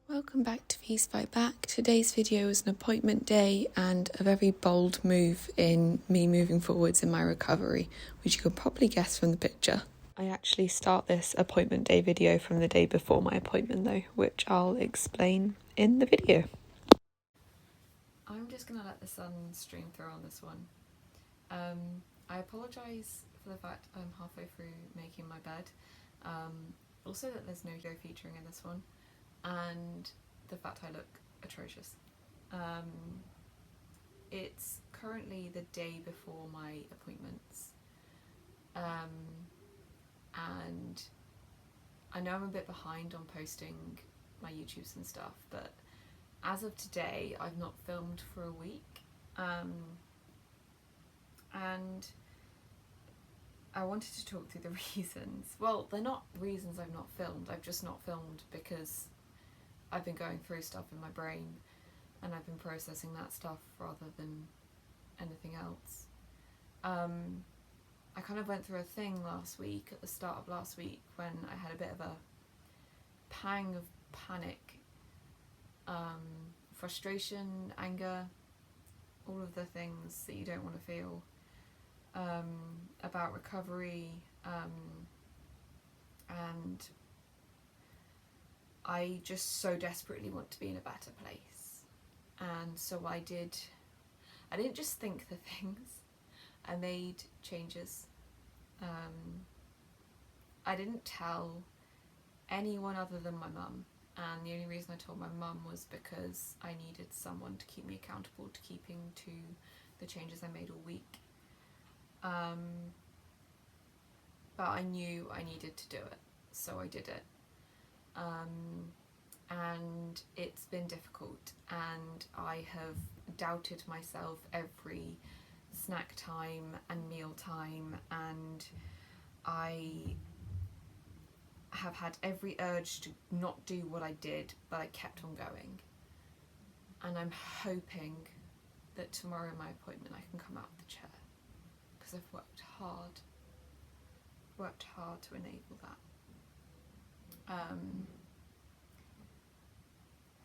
Welcome back to Feast Fight Back. Today's video is an appointment day and a very bold move in me moving forwards in my recovery, which you can probably guess from the picture. I actually start this appointment day video from the day before my appointment though, which I'll explain in the video. I'm just going to let the sun stream through on this one. I apologise for the fact I'm halfway through making my bed. Also that there's no Joe featuring in this one. And the fact I look atrocious. It's currently the day before my appointments, and I know I'm a bit behind on posting my YouTubes and stuff, but as of today I've not filmed for a week, and I wanted to talk through the reasons. Well, they're not reasons I've not filmed, I've just not filmed because I've been going through stuff in my brain and I've been processing that stuff rather than anything else. I kind of went through a thing last week, at the start of last week, when I had a bit of a pang of panic, frustration, anger, all of the things that you don't want to feel, about recovery, and I just so desperately want to be in a better place. And so I didn't just think the things, I made changes. I didn't tell anyone other than my mum, and the only reason I told my mum was because I needed someone to keep me accountable to keeping to the changes I made all week. But I knew I needed to do it, so I did it. And it's been difficult, and I have doubted myself every snack time and meal time, and I have had every urge to not do what I did, but I kept on going. And I'm hoping that tomorrow in my appointment I can come out of the chair, because I've worked hard to enable that.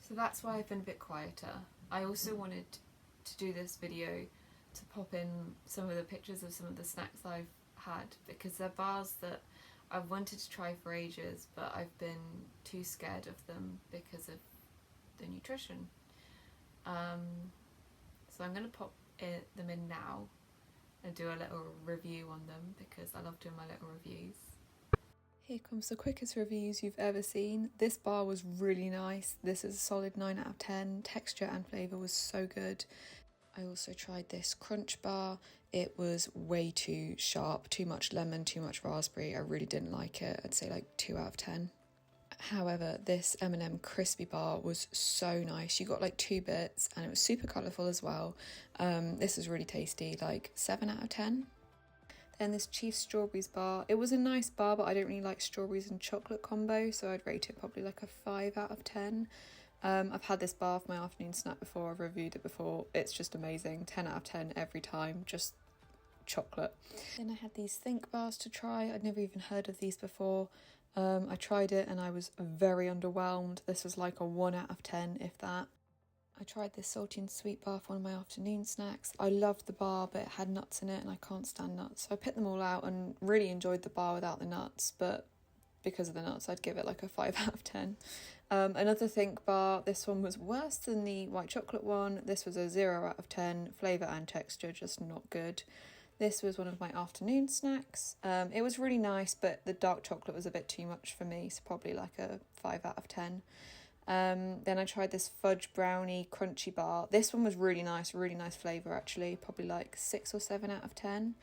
So that's why I've been a bit quieter. I also wanted to do this video to pop in some of the pictures of some of the snacks I've had, because they're bars that I've wanted to try for ages, but I've been too scared of them because of the nutrition. So I'm going to pop them in now and do a little review on them, because I love doing my little reviews. Here comes the quickest reviews you've ever seen. This bar was really nice. This is a solid 9 out of 10. Texture and flavour was so good. I also tried this crunch bar. It was way too sharp, too much lemon, too much raspberry. I really didn't like it. I'd say like 2 out of 10. However, this M&M crispy bar was so nice. You got like 2 bits and it was super colourful as well. This was really tasty, like 7 out of 10. Then this Chief Strawberries bar. It was a nice bar, but I don't really like strawberries and chocolate combo, so I'd rate it probably like a 5 out of 10. I've had this bar for my afternoon snack before, I've reviewed it before. It's just amazing. 10 out of 10 every time, just chocolate. Then I had these Think bars to try. I'd never even heard of these before. I tried it and I was very underwhelmed. This was like a 1 out of 10, if that. I tried this salty and sweet bar for one of my afternoon snacks. I loved the bar, but it had nuts in it and I can't stand nuts. So I picked them all out and really enjoyed the bar without the nuts, but because of the nuts, I'd give it like a 5 out of 10. Another Think bar, this one was worse than the white chocolate one. This was a 0 out of 10, flavour and texture just not good. This was one of my afternoon snacks. It was really nice, but the dark chocolate was a bit too much for me, so probably like a 5 out of 10. Then I tried this fudge brownie crunchy bar. This one was really nice flavour actually, probably like 6 or 7 out of 10.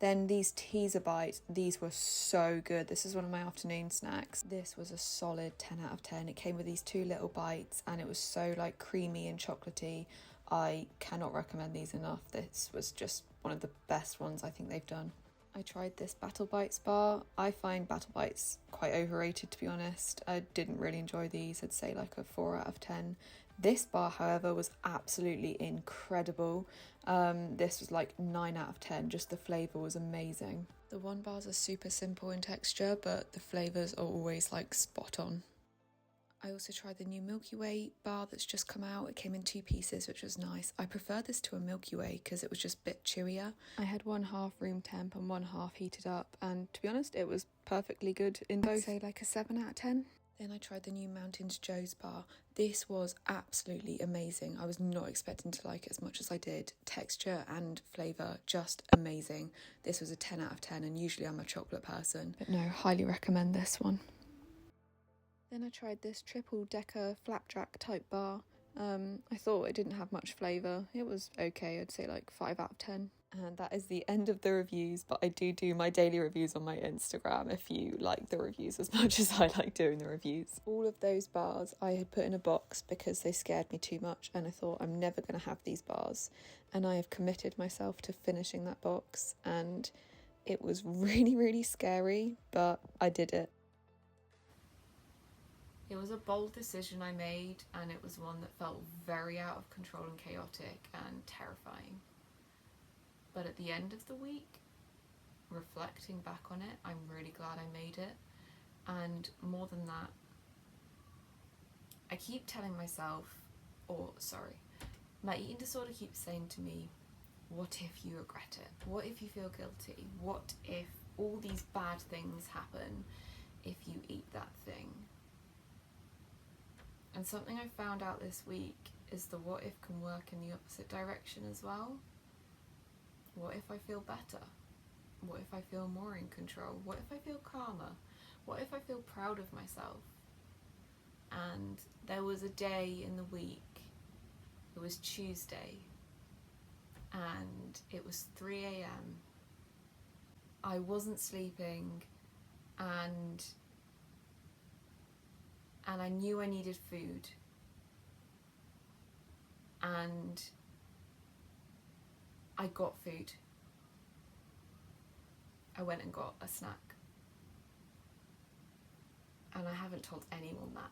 Then these teaser bites, these were so good. This is one of my afternoon snacks. This was a solid 10 out of 10. It came with these 2 little bites and it was so like creamy and chocolatey. I cannot recommend these enough. This was just one of the best ones I think they've done. I tried this Battle Bites bar. I find Battle Bites quite overrated, to be honest. I didn't really enjoy these. I'd say like a 4 out of 10. This bar, however, was absolutely incredible. This was like 9 out of 10. Just the flavour was amazing. The one bars are super simple in texture, but the flavours are always like spot on. I also tried the new Milky Way bar that's just come out. It came in 2 pieces, which was nice. I prefer this to a Milky Way because it was just a bit chewier. I had one half room temp and one half heated up, and to be honest, it was perfectly good in both. I'd say like a 7 out of 10. Then I tried the new Mountains Joe's bar. This was absolutely amazing. I was not expecting to like it as much as I did. Texture and flavour, just amazing. This was a 10 out of 10, and usually I'm a chocolate person. But no, highly recommend this one. Then I tried this triple decker flapjack type bar. I thought it didn't have much flavour. It was okay, I'd say like 5 out of 10. And that is the end of the reviews, but I do my daily reviews on my Instagram if you like the reviews as much as I like doing the reviews. All of those bars I had put in a box because they scared me too much, and I thought I'm never going to have these bars. And I have committed myself to finishing that box, and it was really scary, but I did it. It was a bold decision I made, and it was one that felt very out of control and chaotic and terrifying. But at the end of the week, reflecting back on it, I'm really glad I made it. And more than that, I keep telling myself, my eating disorder keeps saying to me, what if you regret it? What if you feel guilty? What if all these bad things happen if you eat that thing? And something I found out this week is the what if can work in the opposite direction as well. What if I feel better? What if I feel more in control? What if I feel calmer? What if I feel proud of myself? And there was a day in the week, it was Tuesday, and it was 3 a.m. I wasn't sleeping, and I knew I needed food, and I got food. I went and got a snack, and I haven't told anyone that,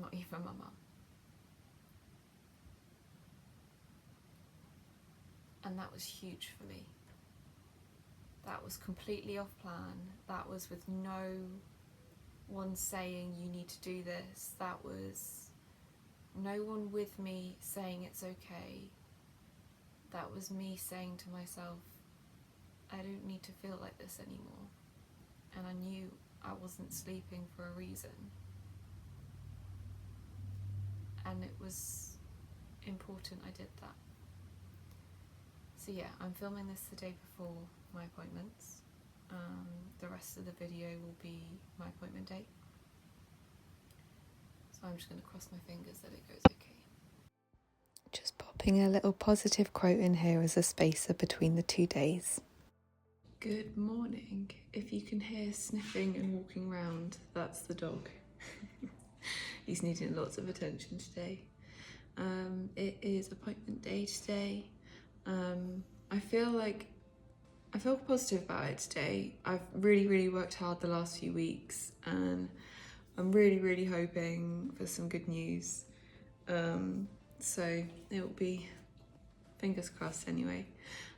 not even my mum. And that was huge for me. That was completely off plan. That was with no one saying you need to do this. That was no one with me saying it's okay. That was me saying to myself, I don't need to feel like this anymore. And I knew I wasn't sleeping for a reason. And it was important I did that. So yeah, I'm filming this the day before my appointments. The rest of the video will be my appointment date. So I'm just going to cross my fingers that it goes okay. Just popping a little positive quote in here as a spacer between the 2 days. Good morning. If you can hear sniffing and walking around, that's the dog. He's needing lots of attention today. It is appointment day today. I feel positive about it today. I've really worked hard the last few weeks, and I'm really hoping for some good news. So it will be fingers crossed anyway.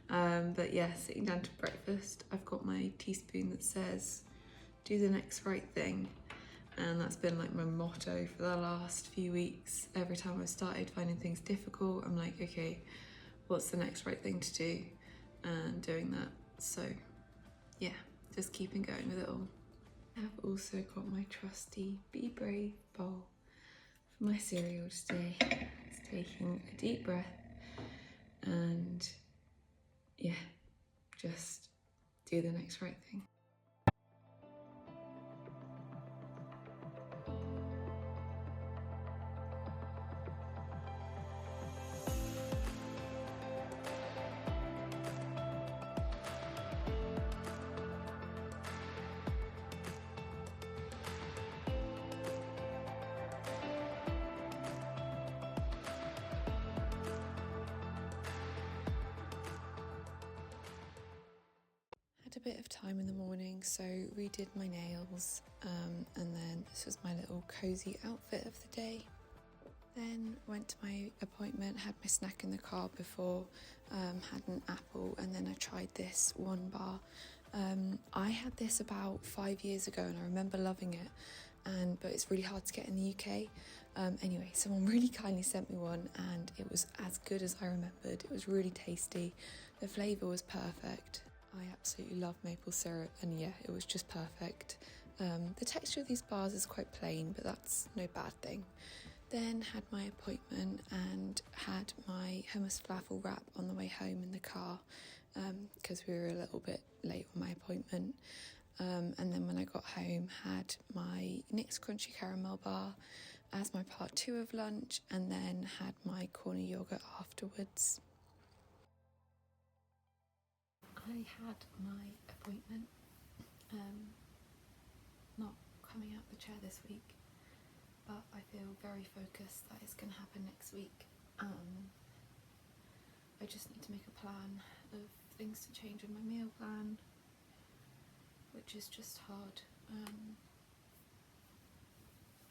But yeah, sitting down to breakfast, I've got my teaspoon that says, do the next right thing. And that's been like my motto for the last few weeks. Every time I've started finding things difficult, I'm like, okay, what's the next right thing to do? And doing that. So yeah, just keeping going with it all. I've also got my trusty Be Brave bowl for my cereal today. It's taking a deep breath and yeah, just do the next right thing. Had a bit of time in the morning, so redid my nails, and then this was my little cozy outfit of the day. Then went to my appointment, had my snack in the car before, had an apple, and then I tried this one bar. I had this about 5 years ago and I remember loving it, but it's really hard to get in the UK. Anyway, someone really kindly sent me one and it was as good as I remembered. It was really tasty. The flavour was perfect. I absolutely love maple syrup and yeah, it was just perfect. The texture of these bars is quite plain, but that's no bad thing. Then had my appointment and had my hummus falafel wrap on the way home in the car because we were a little bit late on my appointment. And then when I got home, had my NYX crunchy caramel bar as my part 2 of lunch, and then had my corner yogurt afterwards. I had my appointment, not coming out the chair this week, but I feel very focused that it's going to happen next week. I just need to make a plan of things to change in my meal plan, which is just hard.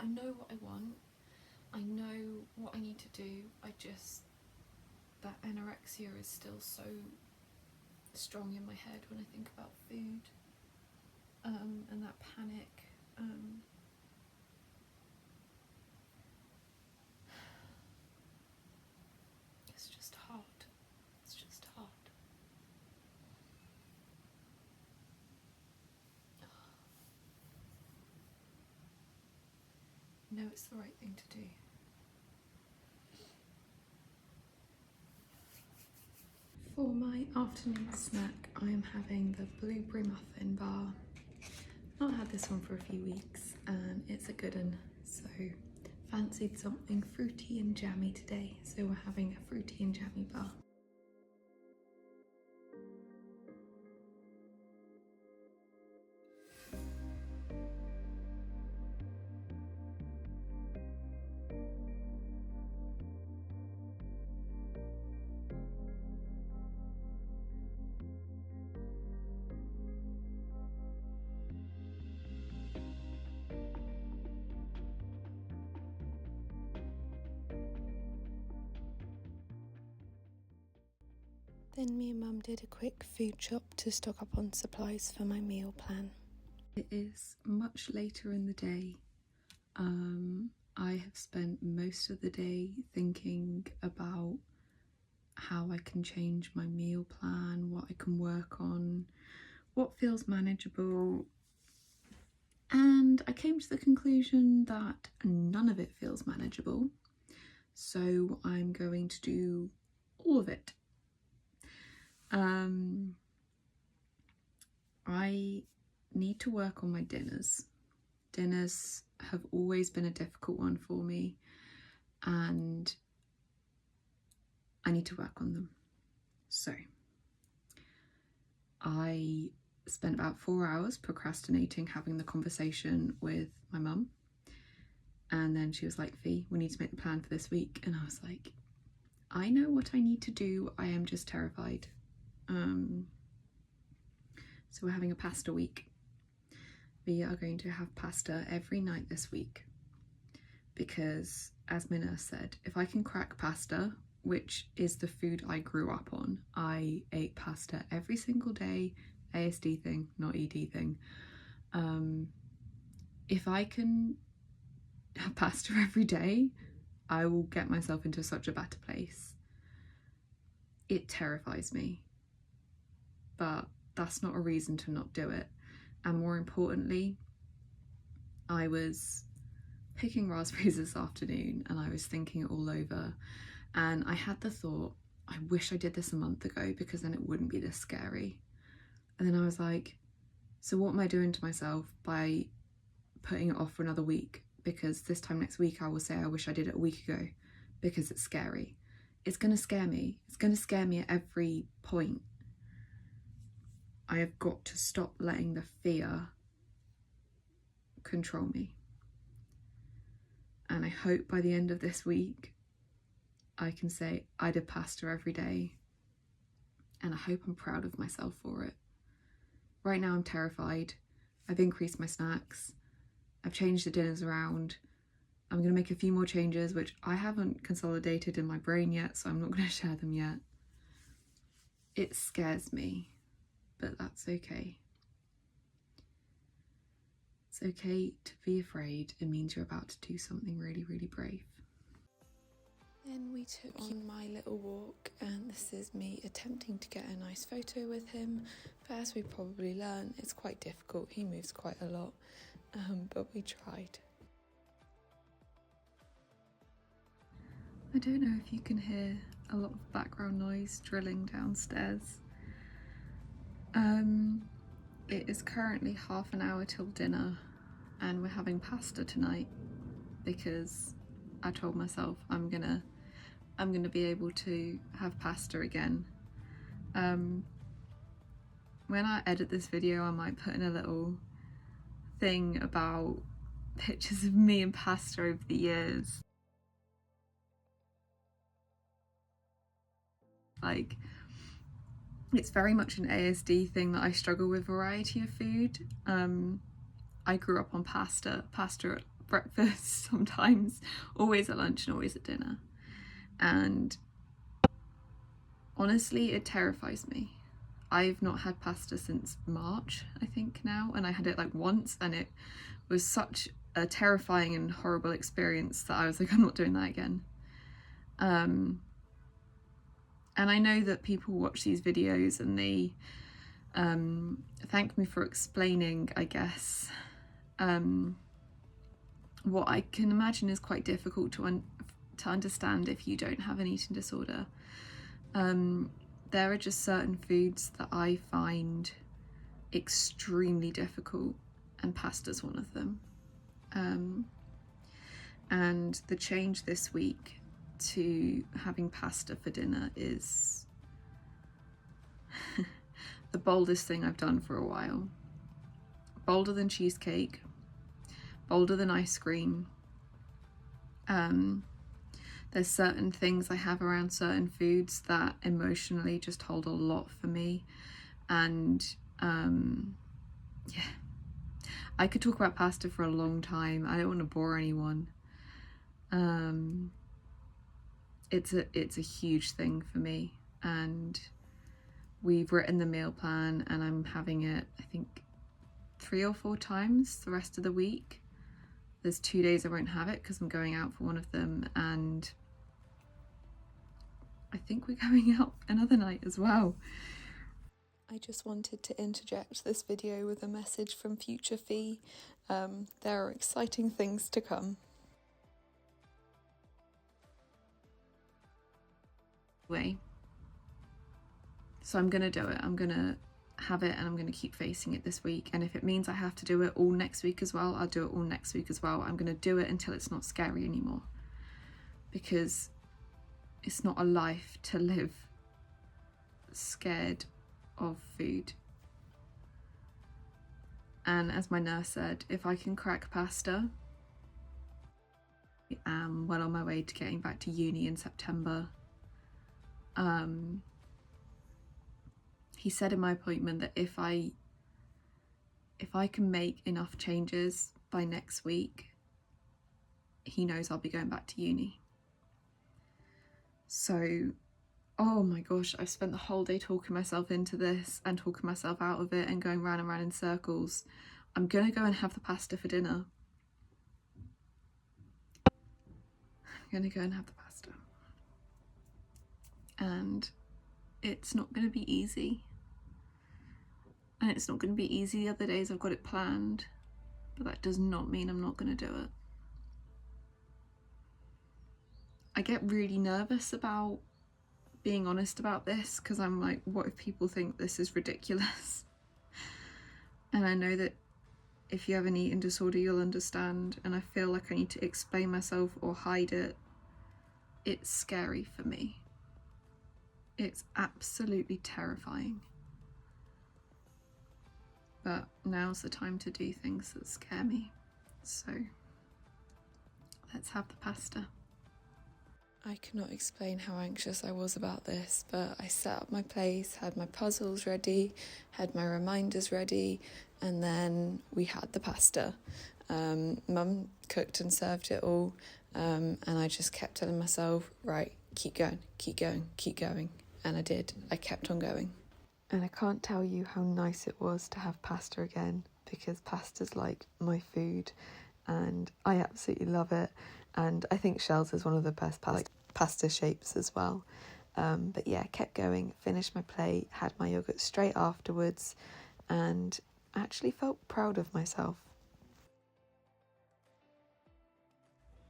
I know what I want, I know what I need to do, that anorexia is still so strong in my head when I think about food, and that panic. It's just hard. It's just hard. No, it's the right thing to do. For my afternoon snack, I am having the blueberry muffin bar. Not had this one for a few weeks and it's a good one, so fancied something fruity and jammy today, so we're having a fruity and jammy bar. Then me and Mum did a quick food shop to stock up on supplies for my meal plan. It is much later in the day. I have spent most of the day thinking about how I can change my meal plan, what I can work on, what feels manageable, and I came to the conclusion that none of it feels manageable, so I'm going to do all of it. I need to work on my dinners. Dinners have always been a difficult one for me and I need to work on them. So I spent about 4 hours procrastinating having the conversation with my mum, and then she was like, "Fee, we need to make the plan for this week," and I was like, I know what I need to do, I am just terrified. So we're having a pasta week. We are going to have pasta every night this week because, as my nurse said, if I can crack pasta, which is the food I grew up on, I ate pasta every single day, ASD thing, not ED thing. If I can have pasta every day, I will get myself into such a better place. It terrifies me, but that's not a reason to not do it. And more importantly, I was picking raspberries this afternoon and I was thinking it all over, and I had the thought, I wish I did this a month ago because then it wouldn't be this scary. And then I was like, so what am I doing to myself by putting it off for another week? Because this time next week I will say I wish I did it a week ago because it's scary. It's going to scare me. It's going to scare me at every point. I have got to stop letting the fear control me. And I hope by the end of this week I can say I did pasta every day, and I hope I'm proud of myself for it. Right now I'm terrified. I've increased my snacks. I've changed the dinners around. I'm going to make a few more changes which I haven't consolidated in my brain yet, so I'm not going to share them yet. It scares me, but that's okay. It's okay to be afraid. It means you're about to do something really, really brave. Then we took on my little walk, and this is me attempting to get a nice photo with him. But as we probably learned, it's quite difficult. He moves quite a lot, but we tried. I don't know if you can hear a lot of background noise drilling downstairs. It is currently half an hour till dinner, and we're having pasta tonight because I told myself I'm gonna be able to have pasta again. When I edit this video, I might put in a little thing about pictures of me and pasta over the years. Like, it's very much an ASD thing that I struggle with variety of food. I grew up on pasta at breakfast sometimes, always at lunch and always at dinner. And honestly, it terrifies me. I've not had pasta since March, I think now, and I had it like once, and it was such a terrifying and horrible experience that I was like, I'm not doing that again. And I know that people watch these videos and they thank me for explaining, I guess, what I can imagine is quite difficult to understand if you don't have an eating disorder. There are just certain foods that I find extremely difficult, and pasta's one of them. And the change this week to having pasta for dinner is the boldest thing I've done for a while. Bolder than cheesecake, bolder than ice cream. There's certain things I have around certain foods that emotionally just hold a lot for me. And yeah, I could talk about pasta for a long time. I don't want to bore anyone. It's a huge thing for me, and we've written the meal plan and I'm having it, I think, 3 or 4 times the rest of the week. There's 2 days I won't have it because I'm going out for one of them, and I think we're going out another night as well. I just wanted to interject this video with a message from future Fee. There are exciting things to come. Way. So I'm gonna do it. I'm gonna have it and I'm gonna keep facing it this week. And if it means I have to do it all next week as well, I'll do it all next week as well. I'm gonna do it until it's not scary anymore. Because it's not a life to live scared of food. And as my nurse said, if I can crack pasta, I am well on my way to getting back to uni in September. He said in my appointment that if I can make enough changes by next week, he knows I'll be going back to uni. So, oh my gosh, I've spent the whole day talking myself into this and talking myself out of it and going round and round in circles. I'm gonna go and have the pasta for dinner. I'm gonna go and have the pasta. And it's not gonna be easy. And it's not gonna be easy the other days I've got it planned, but that does not mean I'm not gonna do it. I get really nervous about being honest about this because I'm like, what if people think this is ridiculous? And I know that if you have an eating disorder, you'll understand, and I feel like I need to explain myself or hide it. It's scary for me. It's absolutely terrifying. But now's the time to do things that scare me. So let's have the pasta. I cannot explain how anxious I was about this, but I set up my place, had my puzzles ready, had my reminders ready, and then we had the pasta. Mum cooked and served it all, and I just kept telling myself, right, keep going, keep going, keep going. And I did. I kept on going. And I can't tell you how nice it was to have pasta again, because pasta's like my food and I absolutely love it. And I think shells is one of the best pasta shapes as well. But yeah, kept going, finished my plate, had my yogurt straight afterwards, and actually felt proud of myself.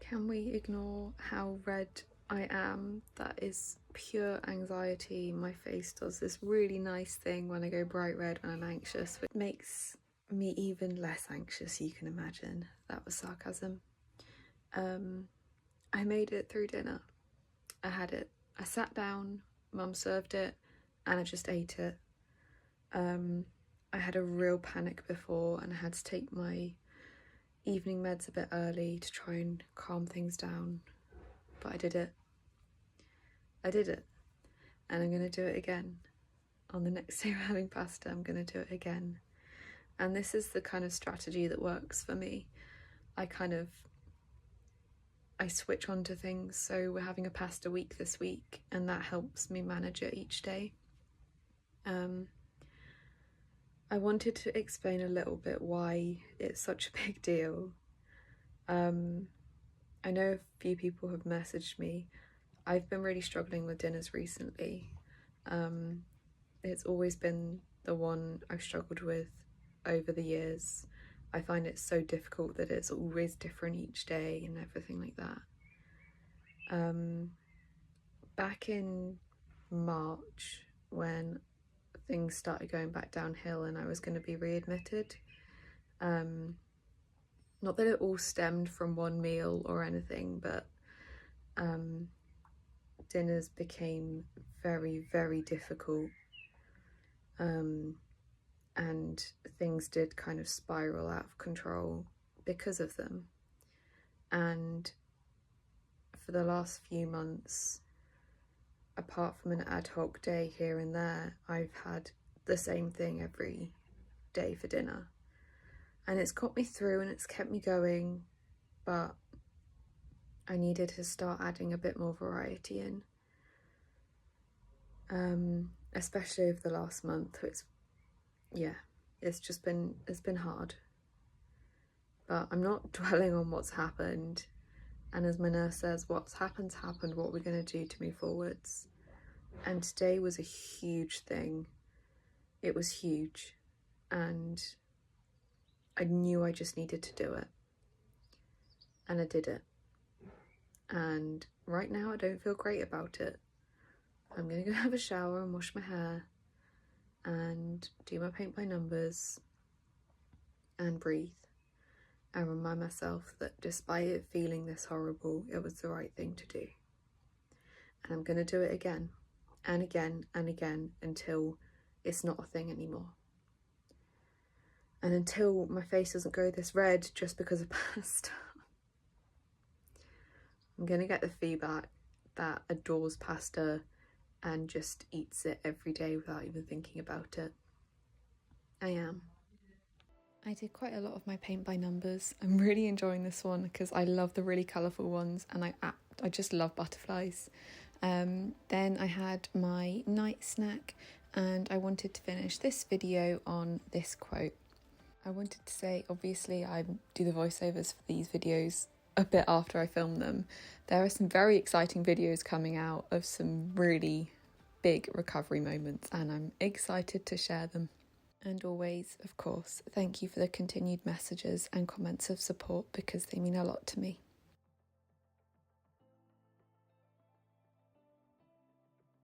Can we ignore how red I am? That is pure anxiety. My face does this really nice thing when I go bright red when I'm anxious, which makes me even less anxious, you can imagine. That was sarcasm. I made it through dinner. I had it. I sat down, Mum served it, and I just ate it. I had a real panic before and I had to take my evening meds a bit early to try and calm things down, but I did it. And I'm going to do it again. On the next day we're having pasta, I'm going to do it again. And this is the kind of strategy that works for me. I switch on to things, so we're having a pasta week this week and that helps me manage it each day. I wanted to explain a little bit why it's such a big deal. I know a few people have messaged me. I've been really struggling with dinners recently. It's always been the one I've struggled with over the years. I find it so difficult that it's always different each day and everything like that. Back in March, when things started going back downhill and I was going to be readmitted, not that it all stemmed from one meal or anything, but dinners became very, very difficult, and things did kind of spiral out of control because of them. And for the last few months, apart from an ad hoc day here and there, I've had the same thing every day for dinner. And it's got me through and it's kept me going, but I needed to start adding a bit more variety in. Especially over the last month. It's been hard. But I'm not dwelling on what's happened. And as my nurse says, what's happened's happened, what we're going to do to move forwards. And today was a huge thing. It was huge. And I knew I just needed to do it. And I did it. And right now I don't feel great about it. I'm going to go have a shower and wash my hair and do my paint by numbers and breathe and remind myself that despite it feeling this horrible, it was the right thing to do. And I'm going to do it again and again and again until it's not a thing anymore. And until my face doesn't go this red just because of pasta. I'm going to get the feedback that adores pasta and just eats it every day without even thinking about it. I am. I did quite a lot of my paint by numbers. I'm really enjoying this one because I love the really colourful ones and I just love butterflies. Then I had my night snack and I wanted to finish this video on this quote. I wanted to say, obviously I do the voiceovers for these videos a bit after I film them. There are some very exciting videos coming out of some really big recovery moments and I'm excited to share them. And always, of course, thank you for the continued messages and comments of support because they mean a lot to me.